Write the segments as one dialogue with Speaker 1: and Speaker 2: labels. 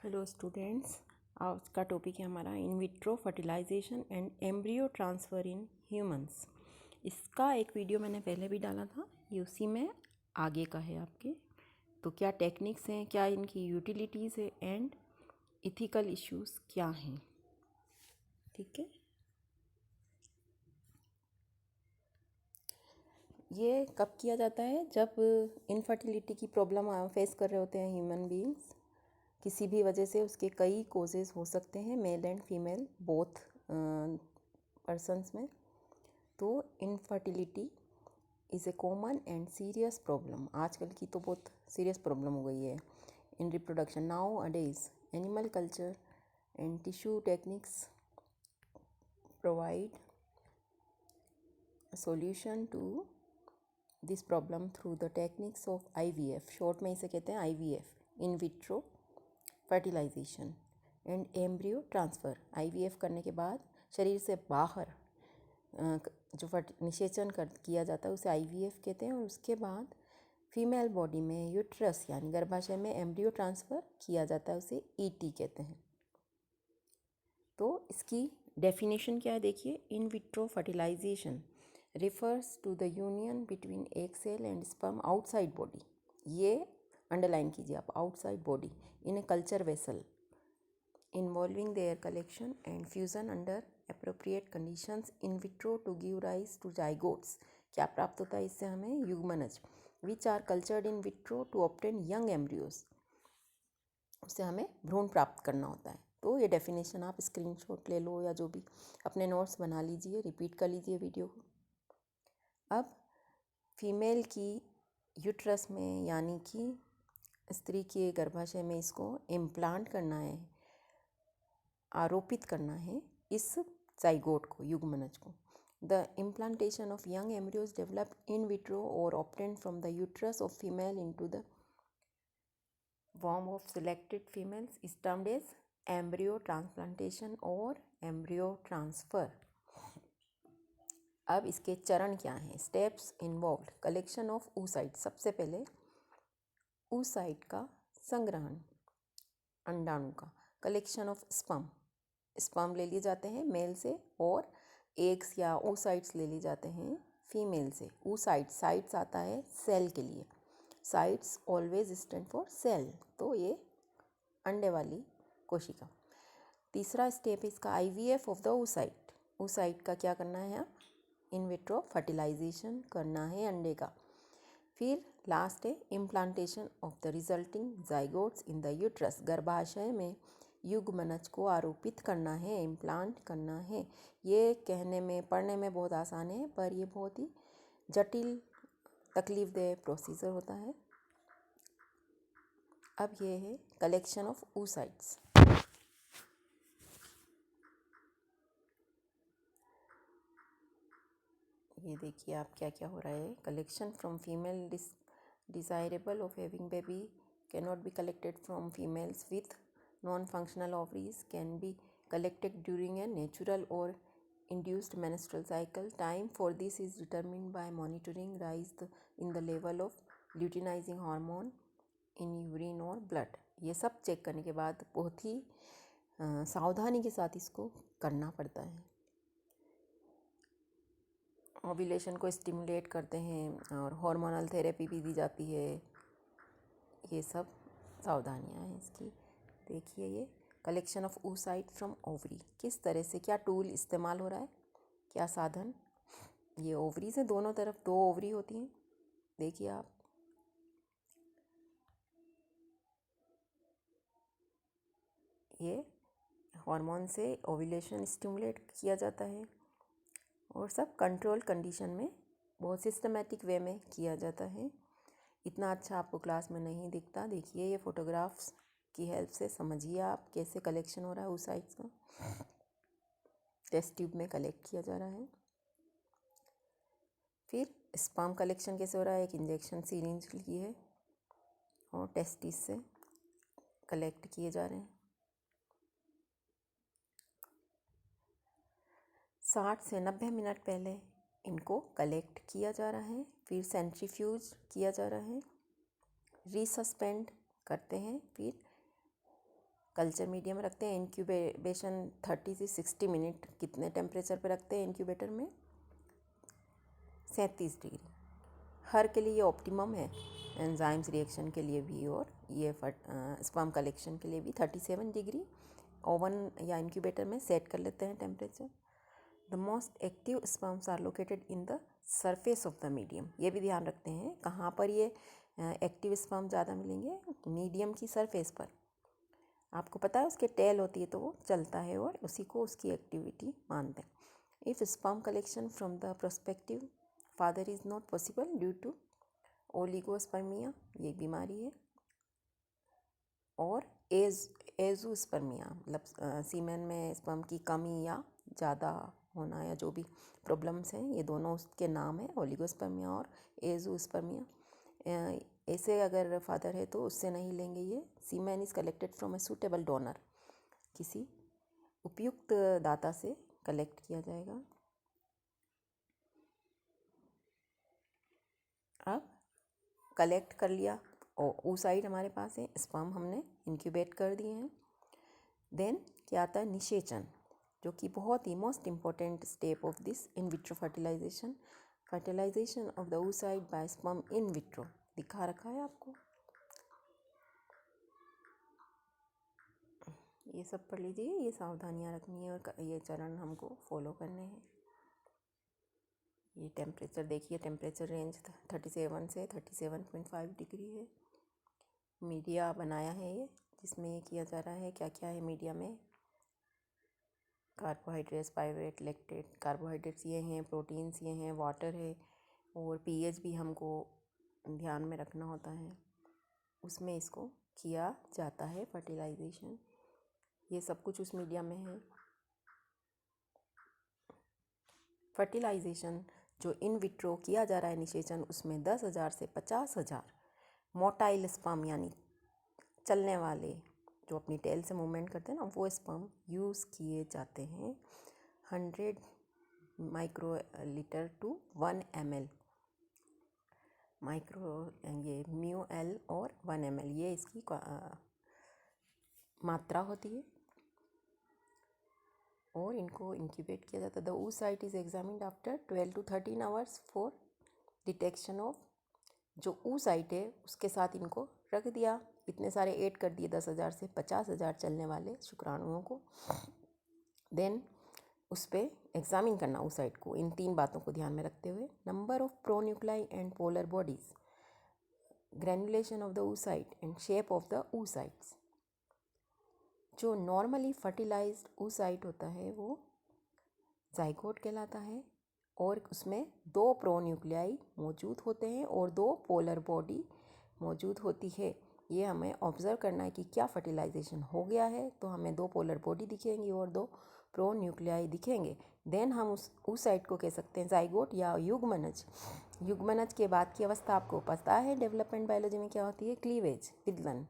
Speaker 1: Hello students, आज का topic है हमारा in vitro fertilisation and embryo transfer in humans. इसका एक वीडियो मैंने पहले भी डाला था, ये उसी में आगे का है आपके। तो क्या टेक्निक्स हैं, क्या इनकी यूटिलिटीज़ है एंड इथिकल इश्यूज़ क्या हैं, ठीक है। ये कब किया जाता है? जब इनफर्टिलिटी की प्रॉब्लम फेस कर रहे होते हैं ह्यूमन बीइंग्स। किसी भी वजह से उसके कई कोजेज़ हो सकते हैं, male and female both persons में। तो infertility is a common and serious problem. आजकल की तो बहुत सीरियस प्रॉब्लम हो गई है in reproduction. Nowadays animal culture and tissue techniques provide solution to this problem through the techniques of IVF। Short में इसे कहते हैं IVF, in vitro fertilisation and embryo transfer. IVF करने के बाद शरीर से बाहर जो निषेचन किया जाता है उसे IVF कहते हैं, और उसके बाद फीमेल बॉडी में यूट्रस यानी गर्भाशय में एम्ब्रियो ट्रांसफ़र किया जाता है, उसे ET कहते हैं। तो इसकी डेफिनेशन क्या है देखिए। In vitro fertilisation refers to the union between egg cell and sperm outside body। ये अंडरलाइन कीजिए आप, outside body in a culture vessel involving their collection and fusion under appropriate conditions in vitro to give rise to zygotes। क्या प्राप्त होता है इससे हमें? युग्मनज which are cultured in vitro to obtain young embryos। उससे हमें भ्रूण प्राप्त करना होता है। तो ये डेफिनेशन आप स्क्रीनशॉट ले लो या जो भी अपने नोट्स बना लीजिए, रिपीट कर लीजिए वीडियो को। अब फीमेल की यूट्रस में यानी कि स्त्री के गर्भाशय में इसको इम्प्लांट करना है, आरोपित करना है इस जाइगोट को, युग्मनज को। The implantation of young embryos developed in vitro और obtained from the uterus of female into the वॉर्म of selected females is termed as embryo transplantation और एम्ब्रियो ट्रांसफ़र। अब इसके चरण क्या हैं? Steps involve collection of oocyte। सबसे पहले oocyte का संग्रहण, अंडाणु का। कलेक्शन ऑफ स्पर्म ले लिए जाते हैं मेल से, और एग्स या oocytes ले लिए जाते हैं फीमेल से। oocyte साइट्स आता है सेल के लिए, sites always stand for sale, तो ये अंडे वाली कोशिका। तीसरा स्टेप इसका IVF of the oocyte। oocyte का क्या करना है? इन विट्रो फर्टिलाइजेशन करना है अंडे का। फिर लास्ट है implantation of the resulting zygotes in the uterus. गर्भाशय में युग्मनज को आरोपित करना है, इम्प्लांट करना है। ये कहने में पढ़ने में बहुत आसान है, पर ये बहुत ही जटिल तकलीफदेह प्रोसीजर होता है। अब ये है कलेक्शन ऑफ oocytes। ये देखिए आप क्या क्या हो रहा है। Collection from female desirable of having baby can not be collected from females with non functional ovaries, can be collected during a natural or induced menstrual cycle। Time for this is determined by monitoring rise in the level of luteinizing hormone in urine or blood। ये सब check करने के बाद बहुत ही सावधानी के साथ इसको करना पड़ता है। ओव्यूलेशन को स्टिमुलेट करते हैं और हार्मोनल थेरेपी भी दी जाती है। ये सब सावधानियां हैं इसकी। देखिए ये collection of oocyte from ovary, किस तरह से, क्या टूल इस्तेमाल हो रहा है, क्या साधन। ये ओवरी से दोनों तरफ 2 ओवरी होती हैं, देखिए आप। ये हार्मोन से ओव्यूलेशन स्टिमुलेट किया जाता है, और सब कंट्रोल कंडीशन में बहुत सिस्टमेटिक वे में किया जाता है। इतना अच्छा आपको क्लास में नहीं दिखता। देखिए ये फोटोग्राफ्स की हेल्प से समझिए आप कैसे कलेक्शन हो रहा है oocytes का। टेस्ट ट्यूब में कलेक्ट किया जा रहा है। फिर स्पर्म कलेक्शन कैसे हो रहा है? एक इंजेक्शन सिरिंज ली है और टेस्टिस से कलेक्ट किए जा रहे हैं। 60 से 90 मिनट पहले इनको कलेक्ट किया जा रहा है, फिर सेंट्रीफ्यूज किया जा रहा है, रीसस्पेंड करते हैं, फिर कल्चर मीडियम रखते हैं। इंक्यूबेशन 30 से 60 मिनट कितने टेम्परेचर पे रखते हैं इंक्यूबेटर में? 37 डिग्री। हर के लिए ये ऑप्टिमम है, एंजाइम्स रिएक्शन के लिए भी और ये स्पर्म कलेक्शन के लिए भी 37 डिग्री ओवन या इंक्यूबेटर में सेट कर लेते हैं temperature. The most active sperms are located in the surface of the medium. ये भी ध्यान रखते हैं कहाँ पर ये एक्टिव स्पर्म ज़्यादा मिलेंगे, मीडियम की सरफेस पर। आपको पता है उसके टेल होती है तो वो चलता है और उसी को उसकी एक्टिविटी मानते हैं। If sperm collection from the prospective father is not possible due to oligospermia, ये एक बीमारी है, और एजोस्पर्मिया मतलब सीमेन में स्पर्म की कमी या ज़्यादा होना या जो भी प्रॉब्लम्स हैं, ये दोनों उसके नाम है, ओलिगोस्पर्मिया और एजोस्पर्मिया। ऐसे अगर फादर है तो उससे नहीं लेंगे ये। Semen is collected from a suitable donor, किसी उपयुक्त दाता से कलेक्ट किया जाएगा। अब कलेक्ट कर लिया और oocyte हमारे पास है, स्पर्म हमने इंक्यूबेट कर दिए हैं। देन क्या आता है? निषेचन, जो कि बहुत ही most important step of this in vitro fertilisation. Fertilisation of the oocyte by sperm in vitro दिखा रखा है आपको, ये सब पढ़ लीजिए। ये सावधानियां रखनी है और ये चरण हमको फॉलो करने हैं। ये टेम्परेचर देखिए, टेम्परेचर रेंज 37 से 37.5 डिग्री है। मीडिया बनाया है ये, जिसमें ये किया जा रहा है। क्या क्या है मीडिया में? Carbohydrates, pyruvate, lactate. कार्बोहाइड्रेट्स ये हैं, प्रोटीन्स ये हैं, वाटर है, और पीएच भी हमको ध्यान में रखना होता है। उसमें इसको किया जाता है फर्टिलाइजेशन। ये सब कुछ उस मीडिया में है। फर्टिलाइजेशन जो इन विट्रो किया जा रहा है निषेचन, उसमें 10,000 से 50,000 मोटाइल स्पर्म यानी चलने वाले जो अपनी टेल से मूवमेंट करते हैं ना, वो स्पर्म यूज़ किए जाते हैं। 100 microlitre to 1 ml micro, ये म्यू एल और 1 ml ये इसकी मात्रा होती है, और इनको इंक्यूबेट किया जाता है। The oocyte is examined after 12 to 13 hours for detection of. जो oocyte है उसके साथ इनको रख दिया, इतने सारे ऐड कर दिए 10,000 से 50,000 चलने वाले शुक्राणुओं को। देन उस पर एग्जामिन करना oocyte को, इन 3 बातों को ध्यान में रखते हुए। Number of pronuclei and polar bodies, granulation of the oocyte and shape of the oocytes। जो नॉर्मली फर्टिलाइज्ड oocyte होता है वो जाइगोट कहलाता है, और उसमें 2 प्रोन्यूक्लियाई मौजूद होते हैं और 2 पोलर बॉडी मौजूद होती है। ये हमें ऑब्जर्व करना है कि क्या फर्टिलाइजेशन हो गया है, तो हमें 2 पोलर बॉडी दिखेंगी और 2 प्रोन्यूक्लियाई दिखेंगे। देन हम उस oocyte को कह सकते हैं जाइगोट या युग्मनज। युग्मनज के बाद की अवस्था आपको पता है डेवलपमेंट बायोलॉजी में क्या होती है? क्लीवेज, विदलन।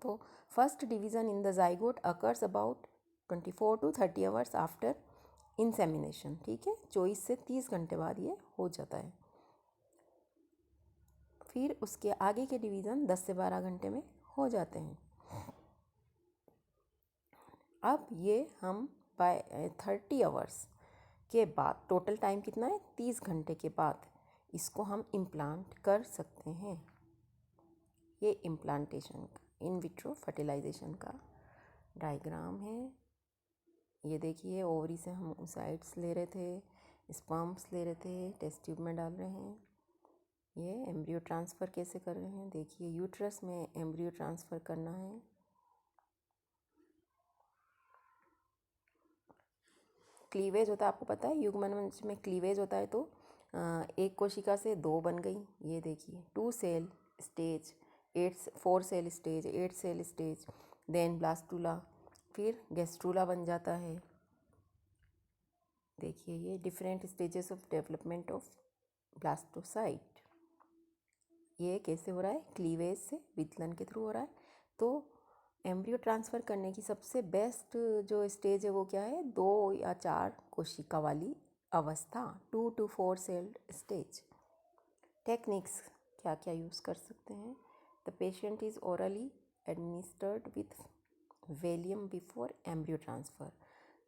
Speaker 1: तो first division in the zygote occurs about 24 to 30 hours after insemination. ठीक है, 24 से 30 घंटे बाद ये हो जाता है। फिर उसके आगे के डिवीज़न 10 से 12 घंटे में हो जाते हैं। अब ये हम बाय 30 आवर्स के बाद, टोटल टाइम कितना है? 30 घंटे के बाद इसको हम इम्प्लांट कर सकते हैं। ये इम्प्लांटेशन इन विट्रो फर्टिलाइजेशन का डायग्राम है। ये देखिए, ओवरी से हम oocytes ले रहे थे, स्पर्म्स ले रहे थे, टेस्ट ट्यूब में डाल रहे हैं। ये एम्ब्रियो ट्रांसफ़र कैसे कर रहे हैं? देखिए, यूट्रस में एम्ब्रियो ट्रांसफ़र करना है। क्लीवेज होता है, आपको पता है युग्मनज में क्लीवेज होता है, तो एक कोशिका से 2 बन गई। ये देखिए 2 cell stage, 4 cell stage, 8 cell stage, then blastula, फिर गैस्ट्रूला बन जाता है। देखिए ये different stages of development of blastocyte. ये कैसे हो रहा है? क्लीवेज से, विदलन के थ्रू हो रहा है। तो एम्ब्रियो ट्रांसफ़र करने की सबसे बेस्ट जो स्टेज है वो क्या है? 2 या 4 कोशिका वाली अवस्था, 2 to 4 सेल स्टेज। टेक्निक्स क्या क्या यूज़ कर सकते हैं? The patient is orally administered with vellum before embryo transfer.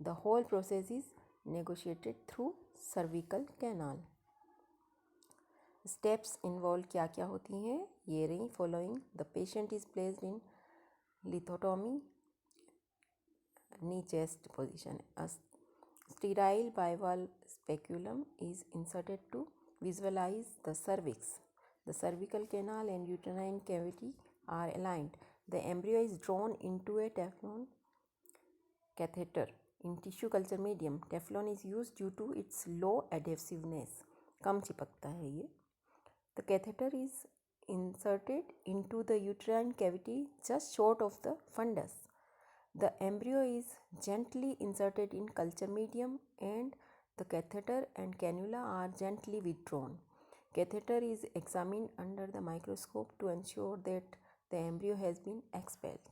Speaker 1: The whole process is negotiated through cervical canal. Steps involved क्या क्या होती हैं ये रही following. The patient is placed in lithotomy, knee chest position. A sterile bivalve speculum is inserted to visualize the cervix. The cervical canal and uterine cavity are aligned. The embryo is drawn into a Teflon catheter. In tissue culture medium, Teflon is used due to its low adhesiveness. कम चिपकता है ये. The catheter is inserted into the uterine cavity just short of the fundus. The embryo is gently inserted in culture medium and the catheter and cannula are gently withdrawn. Catheter is examined under the microscope to ensure that the embryo has been expelled.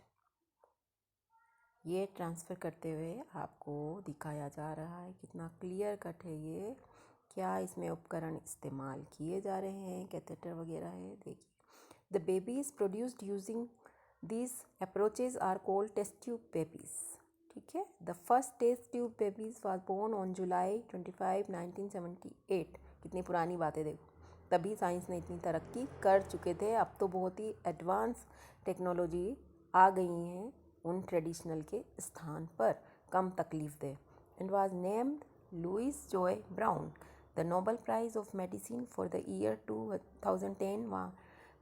Speaker 1: ये transfer करते हुए आपको दिखाया जा रहा है कितना clear cut है ये. क्या इसमें उपकरण इस्तेमाल किए जा रहे हैं, कैथेटर वगैरह है. देखिए, the baby is produced using these approaches are called test tube babies. ठीक है. The first test tube babies was born on July 25, 1978. कितनी पुरानी बातें देखो. तभी साइंस ने इतनी तरक्की कर चुके थे. अब तो बहुत ही एडवांस टेक्नोलॉजी आ गई हैं उन ट्रेडिशनल के स्थान पर, कम तकलीफ दे. And was named Louis Joy Brown. The Nobel Prize of Medicine for the year 2010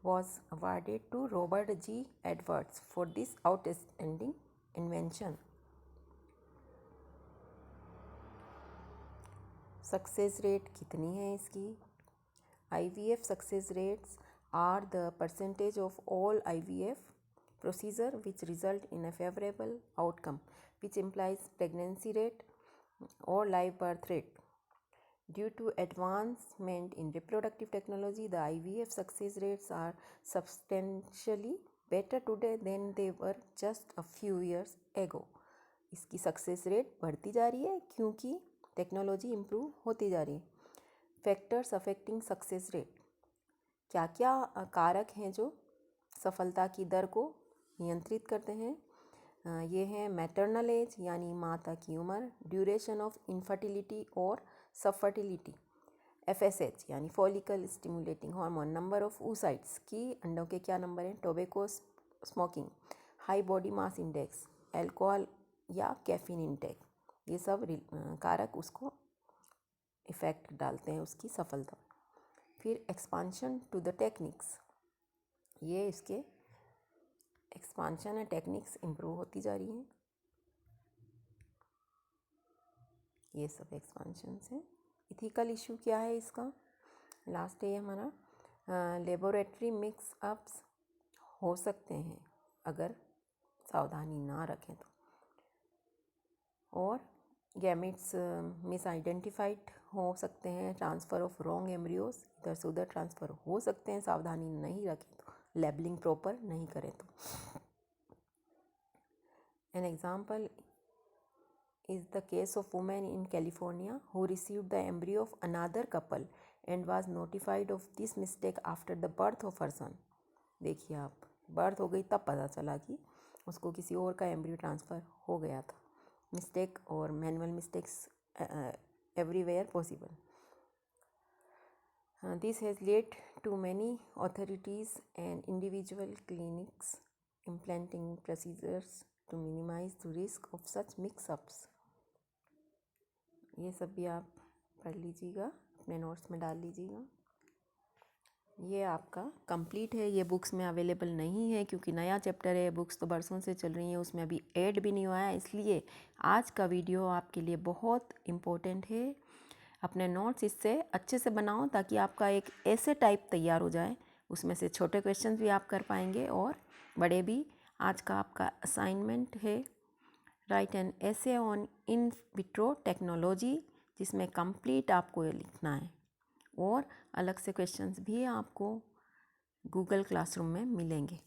Speaker 1: was awarded to Robert G. Edwards for this outstanding invention. Success rate कितनी है इसकी? IVF success rates are the percentage of all IVF procedure which result in a favorable outcome, which implies pregnancy rate or live birth rate. Due to advancement in reproductive technology, the IVF success rates are substantially better today than they were just a few years ago. इसकी success rate बढ़ती जा रही है क्योंकि technology improve होती जा रही है. Factors affecting success rate. क्या क्या कारक हैं जो सफलता की दर को नियंत्रित करते हैं? ये हैं मैटरनल एज यानी माता की उम्र, ड्यूरेशन ऑफ इनफर्टिलिटी और सबफर्टिलिटी, FSH यानी follicle stimulating hormone, number of oocytes की अंडों के क्या नंबर हैं, tobacco smoking, high body mass index, alcohol या कैफीन इंटेक. ये सब कारक उसको इफ़ेक्ट डालते हैं उसकी सफलता. फिर एक्सपांशन टू द टेक्निक्स. ये इसके एक्सपांशन है, टेक्निक्स इम्प्रूव होती जा रही हैं. ये सब एक्सपांशंस हैं. इथिकल इशू क्या है इसका? लास्ट है हमारा लेबोरेटरी मिक्स अप्स हो सकते हैं अगर सावधानी ना रखें तो, और गैमेट्स मिस आइडेंटिफाइड हो सकते हैं. ट्रांसफ़र ऑफ रॉन्ग एम्ब्रियोस, इधर से उधर ट्रांसफ़र हो सकते हैं सावधानी नहीं रखें तो, लेबलिंग प्रॉपर नहीं करें तो. An example is the case of woman in California who received the embryo of another couple and was notified of this mistake after the birth of her son. देखिए आप, बर्थ हो गई तब पता चला कि उसको किसी और का एम्ब्रियो ट्रांसफ़र हो गया था. मिस्टेक और manual mistakes everywhere possible. This has led to many authorities and individual clinics implementing procedures to minimize the risk of such mix-ups. ये सब भी आप पढ़ लीजिएगा, अपने नोट्स में डाल लीजिएगा. ये आपका कंप्लीट है. ये बुक्स में अवेलेबल नहीं है क्योंकि नया चैप्टर है. बुक्स तो बरसों से चल रही हैं, उसमें अभी ऐड भी नहीं हुआ है. इसलिए आज का वीडियो आपके लिए बहुत इम्पोर्टेंट है. अपने नोट्स इससे अच्छे से बनाओ ताकि आपका एक ऐसे टाइप तैयार हो जाए, उसमें से छोटे क्वेश्चंस भी आप कर पाएंगे और बड़े भी. आज का आपका असाइनमेंट है right an essay on in vitro technology, जिसमें कंप्लीट आपको ये लिखना है और अलग से क्वेश्चंस भी आपको गूगल क्लासरूम में मिलेंगे.